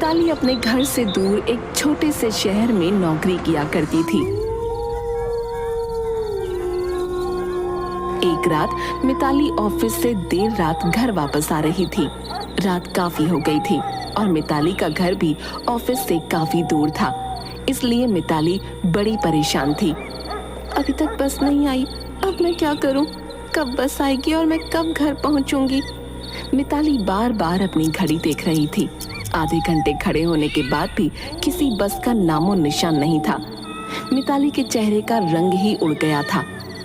मिताली अपने घर से दूर एक छोटे से शहर में नौकरी किया करती थी। एक रात मिताली ऑफिस से देर रात घर वापस आ रही थी। रात काफी हो गई थी और मिताली का घर भी ऑफिस से काफी दूर था, इसलिए मिताली बड़ी परेशान थी। अभी तक बस नहीं आई, अब मैं क्या करूं? कब बस आएगी और मैं कब घर पहुंचूंगी? मिताली बार बार अपनी घड़ी देख रही थी। आधे घंटे खड़े होने के बाद भी किसी बस का नामो निशान नहीं था। मिताली के चेहरे का रंग ही उड़ गया था।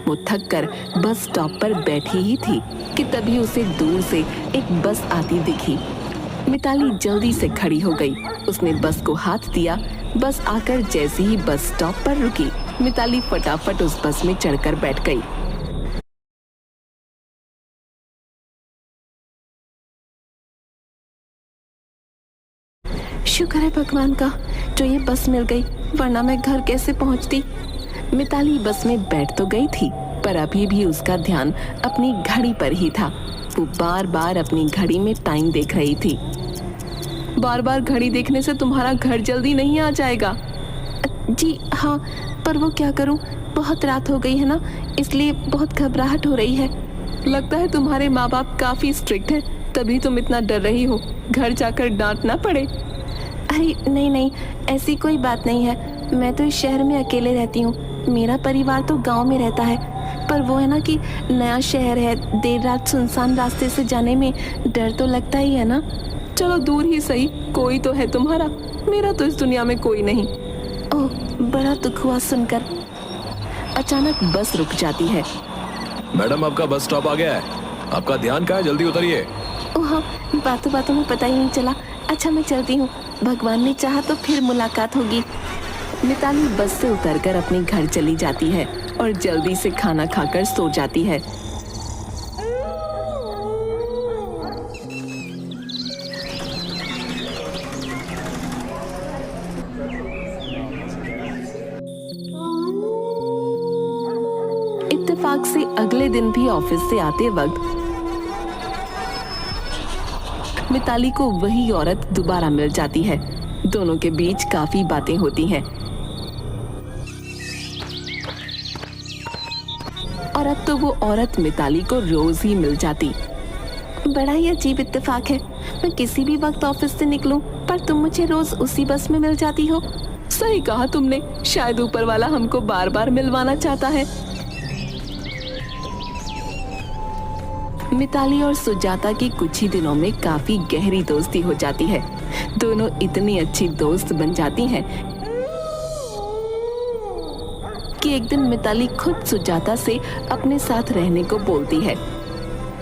वो थक कर बस स्टॉप पर बैठी ही थी कि तभी उसे दूर से एक बस आती दिखी। मिताली जल्दी से खड़ी हो गई। उसने बस को हाथ दिया। बस आकर जैसे ही बस स्टॉप पर रुकी, मिताली फटाफट उस बस में चढ़कर बैठ गई। शुक्र है भगवान का जो ये बस मिल गई, वरना मैं घर कैसे पहुंचती। मिताली बस में बैठ तो गई थी, पर अभी भी उसका ध्यान अपनी घड़ी पर ही था। वो बार बार अपनी घड़ी में टाइम देख रही थी। बार बार घड़ी देखने से तुम्हारा घर जल्दी नहीं आ जाएगा। जी हाँ, पर वो क्या करूं, बहुत रात हो गई है ना, इसलिए बहुत घबराहट हो रही है। लगता है तुम्हारे माँ बाप काफी स्ट्रिक्ट हैं, तभी तुम इतना डर रही हो। घर जाकर डांट ना पड़े। अरे नहीं नहीं, ऐसी कोई बात नहीं है। मैं तो इस शहर में अकेले रहती हूँ। मेरा परिवार तो गांव में रहता है, पर वो है ना कि नया शहर है, देर रात सुनसान रास्ते से जाने में डर तो लगता ही है ना। चलो दूर ही सही, कोई तो है तुम्हारा, मेरा तो इस दुनिया में कोई नहीं। ओह, बड़ा दुख हुआ सुनकर। अचानक बस रुक जाती है। मैडम, आपका बस स्टॉप आ गया है, आपका ध्यान कहाँ है, जल्दी उतरिए। ओह हाँ, बातों बातों में पता ही नहीं चला। अच्छा मैं चलती हूँ, भगवान ने चाहा तो फिर मुलाकात होगी। मिताली बस से उतरकर अपने घर चली जाती है और जल्दी से खाना खाकर सो जाती है। इत्तेफाक से अगले दिन भी ऑफिस से आते वक्त मिताली को वही औरत दोबारा मिल जाती है। दोनों के बीच काफी बातें होती हैं और अब तो वो औरत मिताली को रोज ही मिल जाती। बड़ा ही अजीब इत्तेफाक है, मैं किसी भी वक्त ऑफिस से निकलूं, पर तुम मुझे रोज उसी बस में मिल जाती हो। सही कहा तुमने, शायद ऊपर वाला हमको बार बार मिलवाना चाहता है। मिताली और सुजाता की कुछ ही दिनों में काफी गहरी दोस्ती हो जाती है। दोनों इतनी अच्छी दोस्त बन जाती हैं कि एक दिन मिताली खुद सुजाता से अपने साथ रहने को बोलती है।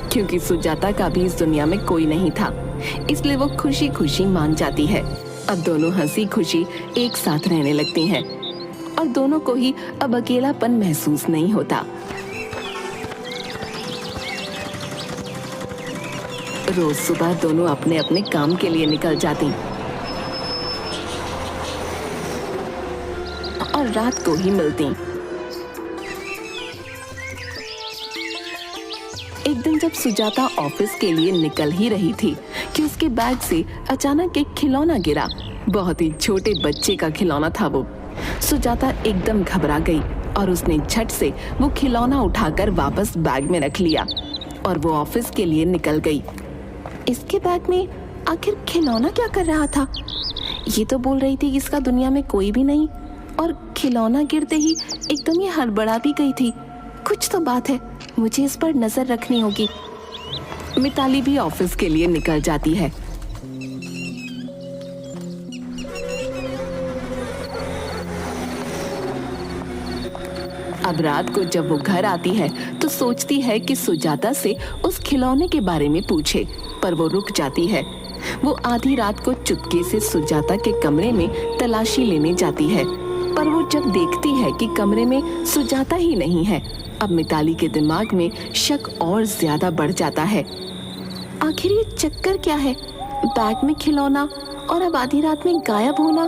क्योंकि सुजाता का भी इस दुनिया में कोई नहीं था, इसलिए वो खुशी खुशी मान जाती है। अब दोनों हंसी खुशी एक साथ रहने लगती हैं और दोनों को ही अब अकेलापन महसूस नहीं होता। रोज सुबह दोनों अपने अपने काम के लिए निकल जाती और रात को ही मिलती। एक दिन जब सुजाता ऑफिस के लिए निकल ही रही थी कि उसके बैग से अचानक एक खिलौना गिरा। बहुत ही छोटे बच्चे का खिलौना था वो। सुजाता एकदम घबरा गई और उसने झट से वो खिलौना उठाकर वापस बैग में रख लिया और वो ऑफिस के लिए निकल गई। इसके बैग में आखिर खिलौना क्या कर रहा था? ये तो बोल रही थी कि इसका दुनिया में कोई भी नहीं, और खिलौना गिरते ही एकदम ये हड़बड़ा भी गई थी। कुछ तो बात है, मुझे इस पर नजर रखनी होगी। मिताली भी ऑफिस के लिए निकल जाती है। अब रात को जब वो घर आती है तो सोचती है कि सुजाता से उस खिलौने के बारे में पूछे, पर वो रुक जाती है। वो आधी रात को चुपके से सुजाता के कमरे में तलाशी लेने जाती है, पर वो जब देखती है कि कमरे में सुजाता ही नहीं है, अब मिताली के दिमाग में शक और ज्यादा बढ़ जाता है। आखिर ये चक्कर क्या है? बैग में खिलौना और अब आधी रात में गायब होना।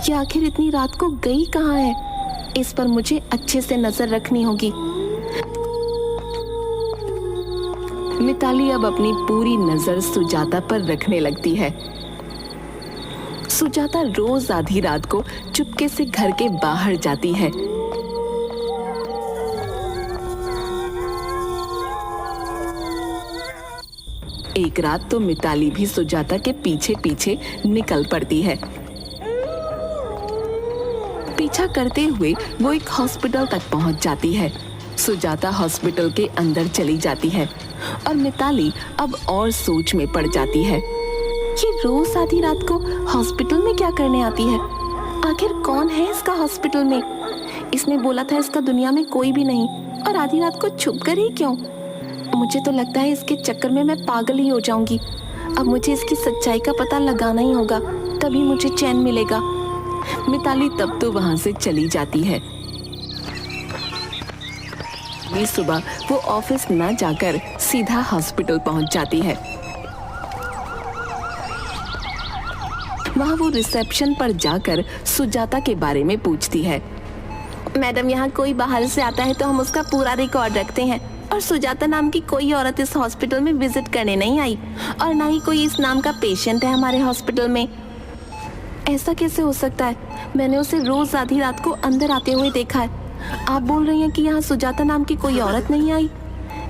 ये आखिर इतनी रात को गई कहाँ है? इस पर मुझे अच्छे से नजर रखनी होगी। मिताली अब अपनी पूरी नजर सुजाता पर रखने लगती है। सुजाता रोज आधी रात को चुपके से घर के बाहर जाती है। एक रात तो मिताली भी सुजाता के पीछे पीछे निकल पड़ती है। पीछा करते हुए वो एक हॉस्पिटल तक पहुंच जाती है। सुजाता हॉस्पिटल के अंदर चली जाती है और मिताली अब और सोच में पड़ जाती है। ये रोज आधी रात को हॉस्पिटल में क्या करने आती है? आखिर कौन है इसका हॉस्पिटल में? इसने बोला था इसका दुनिया में कोई भी नहीं, और आधी रात को छुप कर ही क्यों? मुझे तो लगता है इसके चक्कर में मैं पागल ही हो जाऊंगी। अब मुझे इसकी सच्चाई का पता लगाना ही होगा, तभी मुझे चैन मिलेगा। मिताली तब तो वहां से चली जाती है। अगली सुबह वो ऑफिस न जाकर सीधा हॉस्पिटल पहुंच जाती है। वहां वो रिसेप्शन पर जाकर सुजाता के बारे में पूछती है। मैडम, यहाँ कोई बाहर से आता है तो हम उसका पूरा रिकॉर्ड रखते हैं, और सुजाता नाम की कोई औरत इस हॉस्पिटल में विजिट करने नहीं आई, और ना ही कोई इस नाम का पेशेंट है हमारे हॉस्पिटल में। ऐसा कैसे हो सकता है? मैंने उसे रोज आधी रात को अंदर आते हुए देखा है। आप बोल रही हैं कि यहाँ सुजाता नाम की कोई औरत नहीं आई?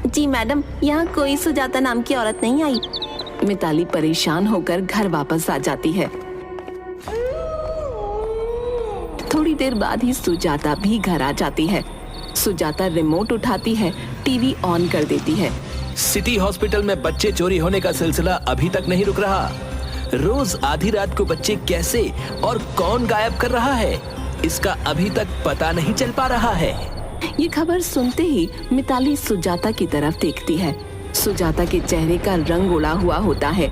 जी मैडम, यहाँ कोई सुजाता नाम की औरत नहीं आई। मिताली परेशान होकर घर वापस आ जाती है। थोड़ी देर बाद ही सुजाता भी घर आ जाती है। सुजाता रिमोट उठाती है, टीवी ऑन कर देती है। सिटी हॉस्पिटल में बच्चे चोरी होने का सिलसिला अभी तक नहीं रुक रहा। रोज आधी रात को बच्चे कैसे और कौन गायब कर रहा है, इसका अभी तक पता नहीं चल पा रहा है। ये खबर सुनते ही मिताली सुजाता की तरफ देखती है। सुजाता के चेहरे का रंग उड़ा हुआ होता है।